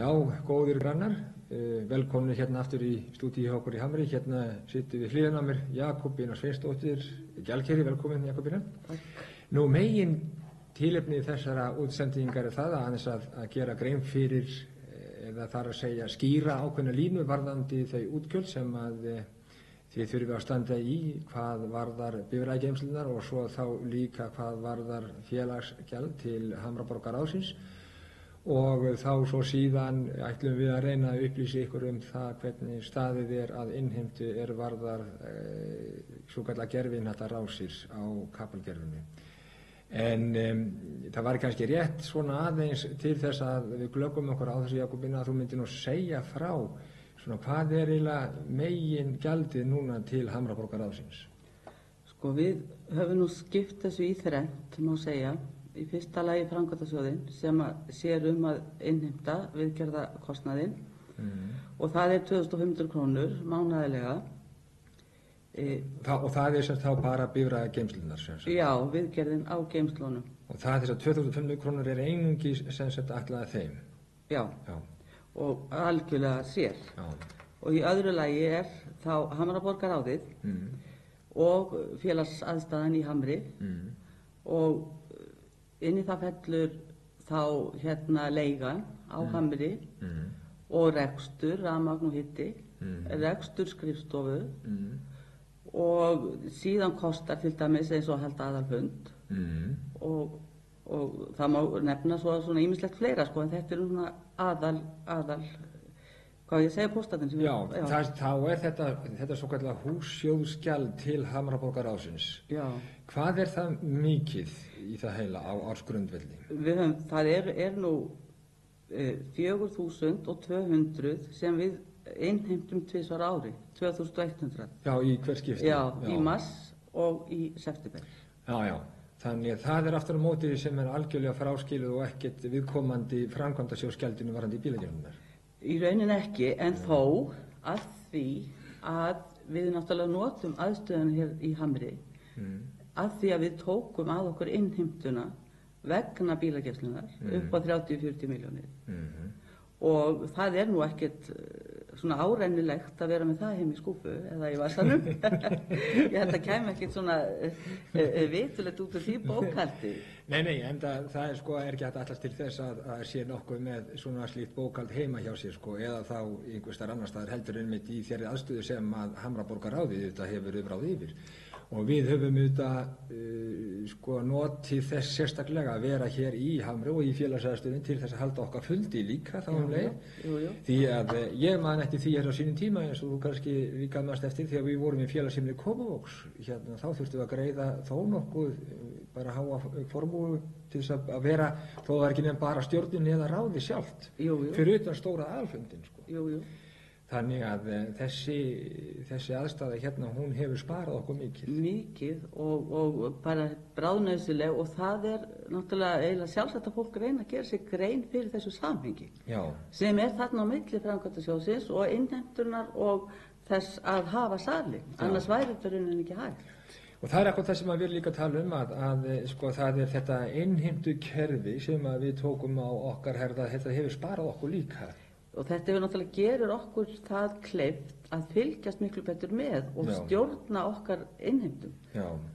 Já, góðir grannar, velkomni hérna aftur í stúdíu hjá okkur í Hamri. Hérna sittum við hliðina á mér Jakobína Sveinsdóttir, gjaldkeri, velkomin Jakobína. Nú megin tilefni þessara útsendingar það aðeins að gera grein fyrir, eða þar að segja skýra ákveðna línu varðandi þau útgjöld sem að þið þurfum að standa í hvað varðar bifreiðageymslurnar og svo þá líka hvað varðar félagsgjald til Hamraborgarráðsins. Og þá svo síðan ætlum við að reyna að upplýsa ykkur það hvernig staðið að innheimtu varðar svokallaðar gervihnattarásir á kapalgerfinu. En það var kannski rétt svona aðeins til þess að við glöggum okkur á þessu, Jakobína, að þú myndir nú segja frá svona hvað eiginlega megin gjaldið núna til Hamraborgarráðsins? Sko við höfum nú skipt þessu í þrennt, má segja. Í fyrsta lagi framkvæmdasjóðinn sem sér að innheimta viðgerðarkostnaðinn og það 2.500 krónur mánaðarlega. Og það sem þá bara bifreiðageymslurnar sem sagt? Já, viðgerðin á geymslunum. Og það þessar 2.500 krónur einungis sem sagt ætlaði þeim? Já. Og algjörlega sér. Já. Og í öðru lagi þá Hamraborgarráðið og félagsaðstæðan í Hamri og inn í það fellur þá leigan á Hamri og rekstur, rafmagn og hiti, rekstur skrifstofu og síðan kostar til dæmis eins og halda aðalfund og það má nefna svona ýmislegt fleira sko, en þetta svona aðal hvað ég segja póstatinn sem þá þetta svokallaða hússjóðsgjald til Hamraborgarráðsins. Já. Hvað það mikið í það heila á ársgrundvelli? Það nú 4.200 sem við innheimtum tvisvar á ári, 2.100. Já, í hver skipti? Já, í mars og í september. Já. Þannig að það aftur á móti sem algjörlega fráskilið og ekkert viðkomandi framkvæmdasjóðsgjaldinu varðandi í bílageymslurnar. Í raunin ekki, en þó að því að við náttúrulega notum aðstöðuna hér í Hamri að því að við tókum að okkur innheimtuna vegna bílageymslunnar upp á 30-40 milljónir. Og það nú ekkert svona árennilegt að vera með það heim í skúfu eða í vasanum. Ég held að kæmi ekkert svona vitulegt út úr því bókhaldi. Nei, en það ekki hægt allast til þess að sé nokkuð með svona slíkt bókhald heima hjá sér eða þá einhvers staðar annars staðar heldur einmitt í þeirri aðstöðu sem að Hamraborgarráðið þetta hefur yfirráð yfir. Og við höfum notið þess sérstaklega að vera hér í Hamri og í félagsaðstöðum til þess að halda okkar fundi líka þá leið. Því að ég man eftir því á sínum tíma eins og þú kannski líka mannst eftir þegar við vorum í félagsheimili Kópavogs. Hérna þá þurftum við að greiða þó nokkuð bara háa formúlu til þess að vera, þó það ekki nefn bara stjórnin eða ráði sjálft fyrir utan stóra aðalfundin. Þannig að þessi aðstæða hérna, hún hefur sparað okkur mikið. Mikið og bara bráðnauðsynleg og það náttúrulega eiginlega sjálfsagt að fólk reyna að gera sig grein fyrir þessu samhengi. Já. Sem þarna á milli framkvæmdasjóðsins og innheimtunar og þess að hafa sali. Annars væri þetta raunin ekki hægt. Og það akkur það sem við líka tala að það þetta innheimtukerfi sem við tókum á okkar herða, þetta hefur sparað okkur líka. Og þetta náttúrulega gerir okkur það kleift að fylgjast miklu betur með og stjórna okkar innheimtum.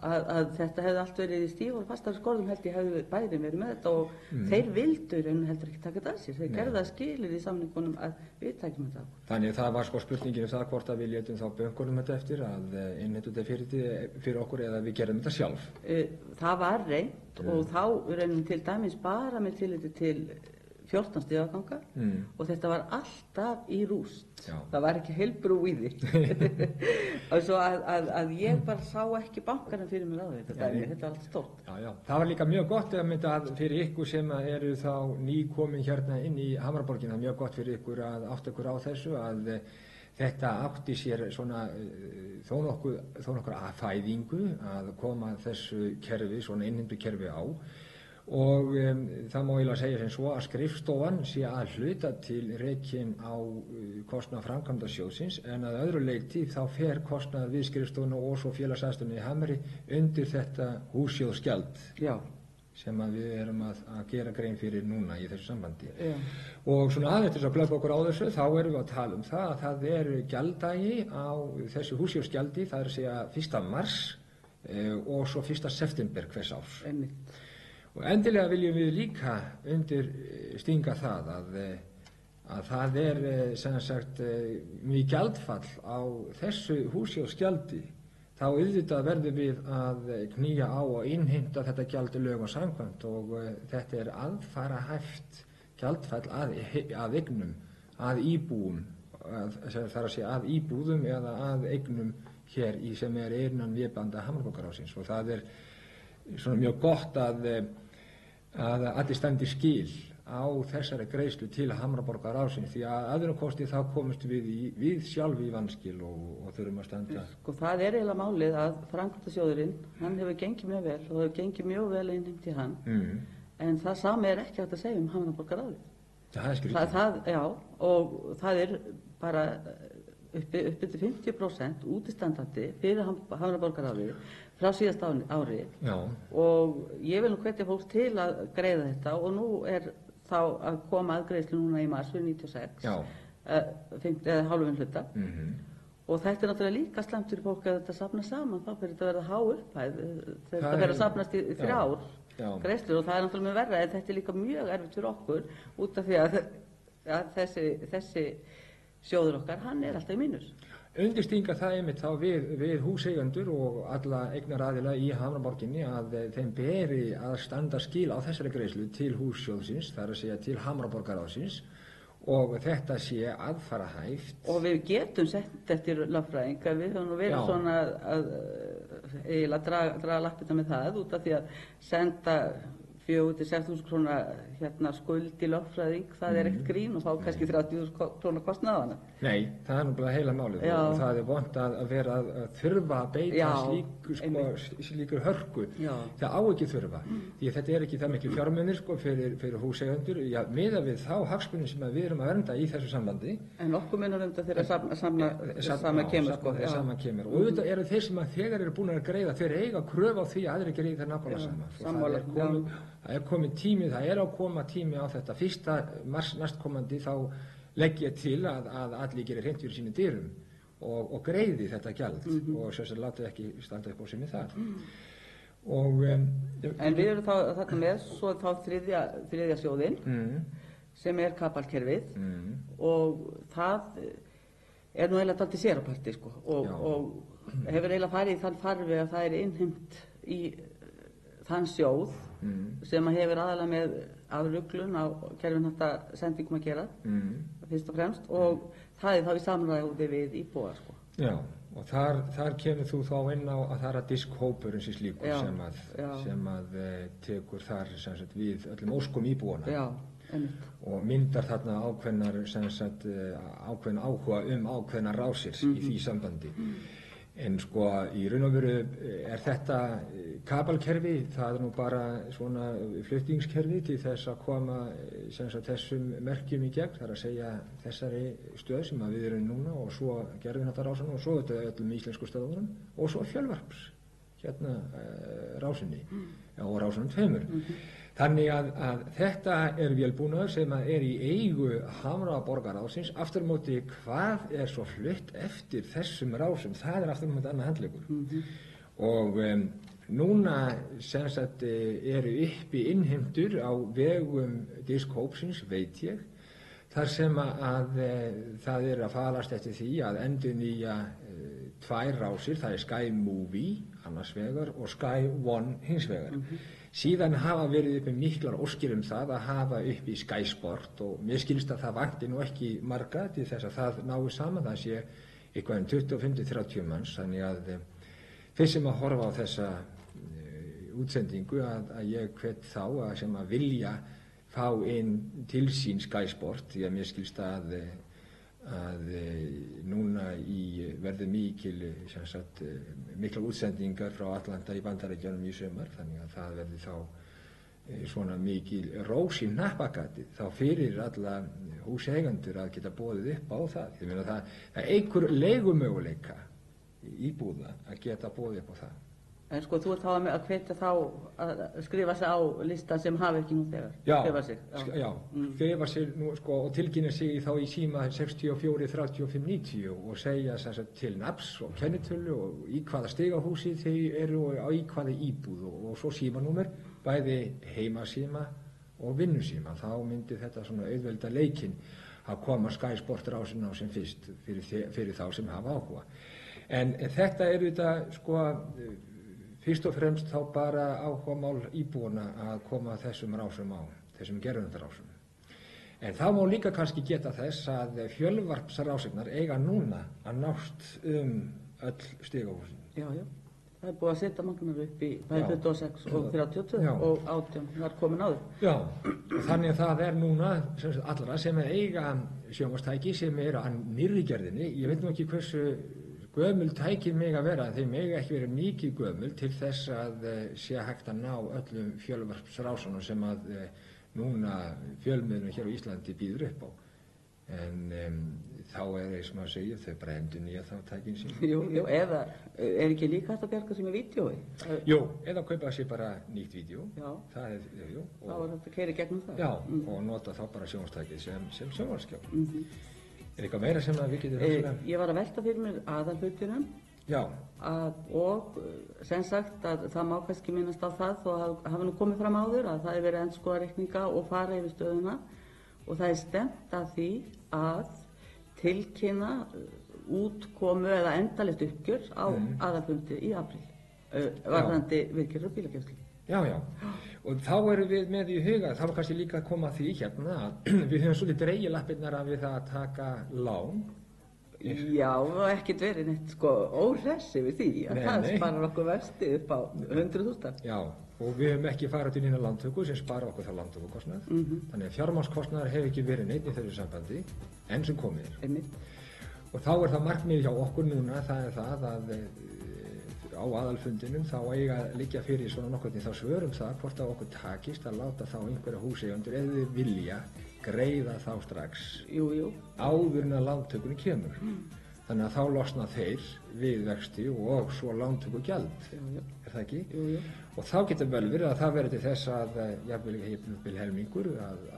Að þetta hefði allt verið í stíf og fastar skorðum held ég hefði bæði verið með þetta og þeir vildu heldur ekki taka þetta að sér. Þeir gerðu það skilir í samningunum að við tækjum þetta á. Þannig það var spurningin það hvort að við létum þá bönkunum þetta eftir að innheimtu þetta fyrir okkur eða við gerðum þetta sjálf. Það var reynt og þá reynum til dæmis bara með tilliti til 14 stigaganga og þetta var alltaf í rúst. Það var ekki heilbrú í því. Og svo að ég bara sá ekki bankarinn fyrir mér á þetta var allt stórt. Já. Það var líka mjög gott að fyrir ykkur sem eru þá nýkomin hérna inn í Hamraborgina, mjög gott fyrir ykkur að átta ykkur á þessu að þetta átti sér svona þó nokkur fæðingu að koma þessu kerfi, svona innheimtukerfi á. Og það má eiginlega segja sem svo að skrifstofan sé að hluta til rekin á kostnað framkvæmdasjóðsins en að öðru leyti þá fer kostnað við skrifstofuna og svo félagsaðstöðunni í Hamri undir þetta hússjóðsgjald. Já. sem að við erum að gera grein fyrir núna í þessu sambandi. Og svona aðeins til þess að glögga okkur á þessu, þá erum við að tala það að það gjalddagi á þessu húsjárgjaldi, það að segja 1. mars og svo 1. september hvers árs. Og endilega viljum við líka undirstinga það að það sem sagt mjög gjaldfall á þessu húsjárgjaldi. Þá auðvitað verðum við að knýja á og innheimta þetta gjald lögum samkvæmt og þetta aðfarahæft gjaldfall að eignum, að íbúum, þar að segja að íbúðum eða að eignum hér sem innan vébanda Hamraborgaráðsins og það svona mjög gott að allir standi skil á þessari greiðslu til Hamraborgaráðsins því að öðrum kosti þá komumst við sjálf í vanskil og þurfum að standa. Sko það eiginlega málið að framkvæmdasjóðurinn, hann hefur gengið mjög vel og hefur gengið mjög vel innheimt í hann, en það sami ekki hægt að segja Hamraborgaráðið. Það skrítið. Já, og það bara uppi til 50% útistandandi fyrir Hamraborgaráðið frá síðasta ári. Já. Og ég vil nú hvetja fólk til að greiða þetta og nú þá að koma aðgreiðslu núna í mars fyrir 96, eða hálfum hluta. Og þetta náttúrulega líka slæmt fyrir fólk að þetta safnast saman, þá fyrir þetta að verða há upphæð, þetta verður að safnast í 3 ár greiðslur og það náttúrulega mjög verra en þetta líka mjög erfitt fyrir okkur út af því að þessi sjóður okkar, hann alltaf í mínus. Undirstinga það einmitt þá við húseigendur og alla eignaraðila í Hamraborginni að þeim beri að standa skil á þessari greiðslu til hússjóðsins, það að segja til Hamraborgaráðsins og þetta sé aðfarahæft. Og við getum sett eftir lögfræðing að við höfum verið svona að eiginlega draga lappirnar með það út af því að senda 4.000–6.000 króna skuld í lögfræðing, það ekkert grín og þá kannski 30.000 króna kostnaðana. Nei, það náttúrulega heila málið og það vont að vera að þurfa að beita slíkur hörku. Það á ekki þurfa, því að þetta ekki það mikil fjármunir fyrir húseigendur, miðað við þá hagsmunum sem við erum að vernda í þessu sambandi. En okkur munar þegar saman kemur. Og auðvitað eru þeir sem þegar eru búin að greiða, þeir eiga kröfu á því að aðrir greiði það nákvæmlega sama. Það komið tími, það að koma tími á þetta 1. mars næstkomandi þá legg ég til að allir gerir hreint fyrir sínum dyrum og greiði þetta gjald og sérstaklega láta ekki standa upp á sinni þar. En við erum þarna með svo þá þriðja sjóðinn sem kapalkerfið og það nú eiginlega dálítið séraparti og hefur eiginlega farið í þann farveg að það innheimt í þann sjóð sem hefur aðalega með afruglun á kerfinháttasendingum að gera fyrst og fremst og það þá í samræði við íbúa. Já, og þar kemur þú þá inn á að það diskhópurinn sem slíkur sem að tekur þar sem sagt við öllum óskum íbúana. Já. Og myndar þarna ákveðin áhuga ákveðnar rásir í því sambandi. En í raun og veru þetta kabelkerfi, það nú bara svona flutningskerfi til þess að koma þessum merkjum í gegn, það að segja þessari stöð sem við erum núna og svo gerðinháttarrásunum og svo þetta öllum íslensku stöðunum og svo fjölvarps rásunni og rásunum 2. Þannig að þetta vélbúnaður sem í eigu Hamraborgaráðsins, aftur á móti hvað svo flutt eftir þessum rásum, það aftur á móti annað handleikur. Og núna sem sagt uppi innheimtur á vegum diskhópsins, veit ég, þar sem að það að falast eftir því að endurnýja 2 rásir, það Sky Movie annars vegar og Sky One hins vegar. Síðan hafa verið uppi miklar óskir það að hafa uppi Sky Sport og mér skilst að það vanti nú ekki marga til þess að það nái saman, það sé eitthvað 25–30 manns, þannig að þeir sem að horfa á þessa útsendingu að ég hvet þá sem að vilja fá inn til sín Sky Sport, því að mér skilst að núna verður miklar útsendingar frá Atlanta í Bandaríkjunum í sumar, þannig að það verður þá svona mikil rós í hnappagatið þá fyrir alla húseigendur að geta boðið upp á það. Ég meina það eykur leigumöguleika íbúða að geta boðið upp á það. En sko þú ert þá að hvetja þá að skrifa sig á listan sem hafa ekki nú þegar. Skrifa sig. Skrifa sig nú sko og tilkynna sig þá í síma 64 35 90 og segja sem sagt til nafns og kennitölu og í hvaða stigahúsi þau eru og í hvaða íbúð og svo símanúmer, bæði heimasíma og vinnusíma. Þá myndi þetta svona auðvelda leikinn að koma Sky Sport rásina á sem fyrst fyrir þá sem hafa áhuga. En þetta þetta sko fyrst og fremst þá bara áhugamál íbúana að koma þessum rásum á, þessum gerðundarásum. En þá má líka kannski geta þess að fjölvarpsrásirnar eiga núna að nást öll stigahúsin. Já. Það búið að setja magnar upp í bæði 26 og 32 og 18 var komin áður. Já, þannig að það núna allra sem eiga sjónvarpstæki sem að nýrri gerðinni. Ég veit nú ekki hversu gömul tækin mega vera, þeir mega ekki vera mikið gömul til þess að sé hægt að ná öllum fjölvarpsrásunum sem að núna fjölmiðlum hér á Íslandi býður upp á. En þá eins og maður segir, þau bara endurnýja þá tækin sín. Jú, eða ekki líka hægt að bjarga sig með vídeói? Jú, eða kaupa sér bara nýtt vídeó. Já. Það jú. Þá þetta að keyra gegnum það. Já, og nota þá bara sjónvarpstækið sem sjónvarpsskjá. Er eitthvað meira sem við getum rauðslega? Ég var að velta fyrir mér aðalhlutunum. Já. Og sem sagt að það má kannski minnast á það þó hafa nú komið fram áður að það verið endurskoða reikninga og fara yfir stöðuna og það stefnt að því að tilkynna útkomu eða endalegt uppgjör á aðalfundi í apríl varðandi viðgerðir og bílageymslu. Já. Og þá erum við með í huga, þá var kannski líka að koma að því hérna að við höfum svolítið dregið lappirnar við það að taka lán. Já, og ekkert verið neitt sko óhress yfir því að það sparar okkur vexti upp á 100.000. Já, og við höfum ekki farið til nýna lántöku sem spara okkur það lántökukostnað. Þannig að fjármagnskostnaðar hefur ekki verið neitt í þessu sambandi enn sem komið er. Einmitt. Og þá það markmiðið hjá okkur núna, það það að á aðalfundinum þá eiga að liggja fyrir svona nokkurni þá svörum það hvort að okkur takist að láta þá einhverja húseigendur eða við vilja greiða þá strax áður en að lántökunni kemur. Þannig að þá losna þeir við vexti og svo lántökugjald. Er það ekki? Jú. Og þá getur vel verið að það verður til þess að jafnvel helmingur að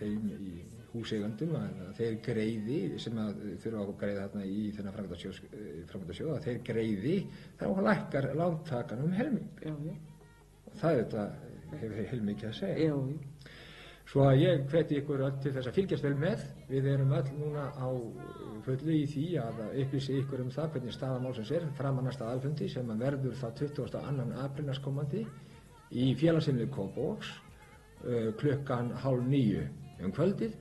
þeim í húseigendum að þeir greiði sem að þurfa að greiða þarna í þennan framkvæmdasjóð að þeir greiði þá lækkar lántakan helming. Já. Og það þetta hefur heilmikið að segja. Já. Svo að ég hveti ykkur öll til þess að fylgjast vel með. Við erum öll núna á fullu í því að upplýsa ykkur það hvernig staða málsins framan að aðalfundi sem að verður þá 22. apríl næstkomandi í félagsheimili Kópavogs klukkan 8:30 kvöldið.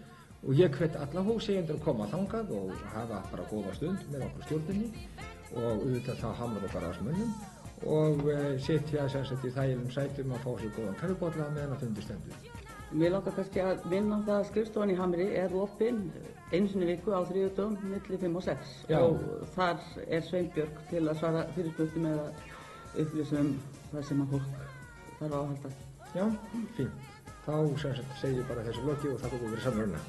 Og ég hvet alla húseigendur að koma þangað og hafa bara góða stund með okkur stjórninni og auðvitað þá hamrabókarásmönnum og sitja sem sagt í þægilegum sætum að fá sér góðan kaffibolla meðan að fundi stendur. Mér langar kannski að vinna það að skrifstofan í Hamri opin einu sinni í viku á þriðjudögum milli 5 og 6. Já. Og þar Sveinbjörg til að svara fyrirspurnum eða upplýsum það sem að fólk þarf að halda. Já, fínt. Þá sem sagt segi ég bara þessu loki og þakka ykkur fyrir samveruna.